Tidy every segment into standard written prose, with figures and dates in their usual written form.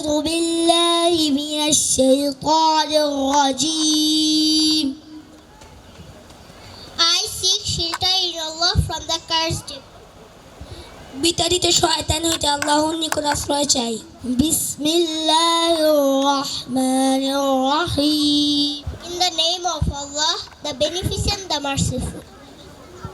أعوذ بالله من الشيطان الرجيم. I seek shelter in Allah from the cursed. বিতাড়িত শয়তান হইতে আল্লাহর নিকট আশ্রয় চাই। বিসমিল্লাহির রহমানির রহিম। In the name of Allah, the Beneficent, the Merciful.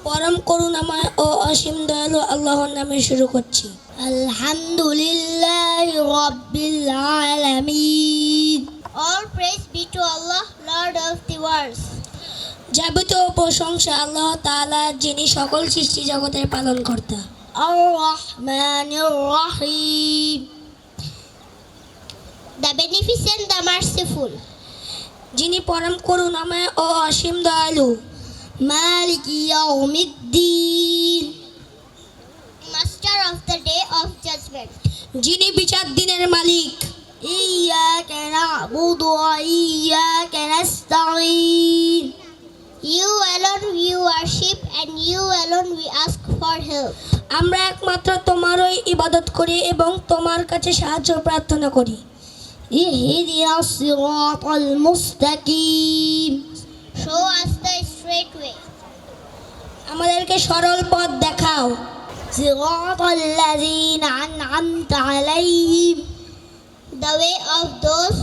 পরম করুণাময় ও অসীম দয়ালু আল্লাহর নামে শুরু করছি। আলহামদুলিল্লাহি রাব্বিল আলামিন। All praise be to Allah, Lord of the worlds. যাবতীয় প্রশংসা আল্লাহ তাআলা, যিনি সকল সৃষ্টি জগতের পালনকর্তা। আর-রহমানির রহিম। The Beneficent, the Merciful. যিনি পরম করুণাময় ও অসীম দয়ালু। মালিক ইয়াউমিদ্দিন। Master of the day of judgment. যিনি বিচার দিনের মালিক। ইয়্যাকা না'বুদু ওয়া ইয়্যাকা নাস্তাঈন। You alone we worship and you alone we ask for help. আমরা একমাত্র তোমারই ইবাদত করি এবং তোমার কাছে সাহায্য প্রার্থনা করি। ইহদিনাস সিরাতাল মুস্তাকিম। Show us the straight way. আমাদেরকে সরল পথ দেখাও। সিরাতাল্লাযীনা আন'আমতা আলাইহিম। The way of those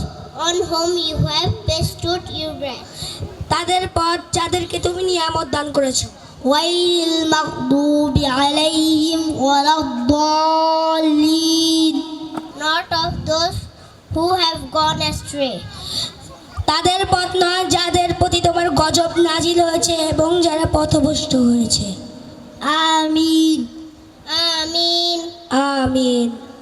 on whom you have bestowed your grace. তাদের পথ যাদেরকে তুমি নিয়ামত দান করেছো। ওয়াইল মাগদুবি আলাইহিম ওয়ালাদ-দাল্লিন। Not of those who have gone astray. তাদের পথ নয় যাদের প্রতি তোমার গজব নাজিল হয়েছে এবং যারা পথভ্রষ্ট হয়েছে। আমিন আমিন আমিন।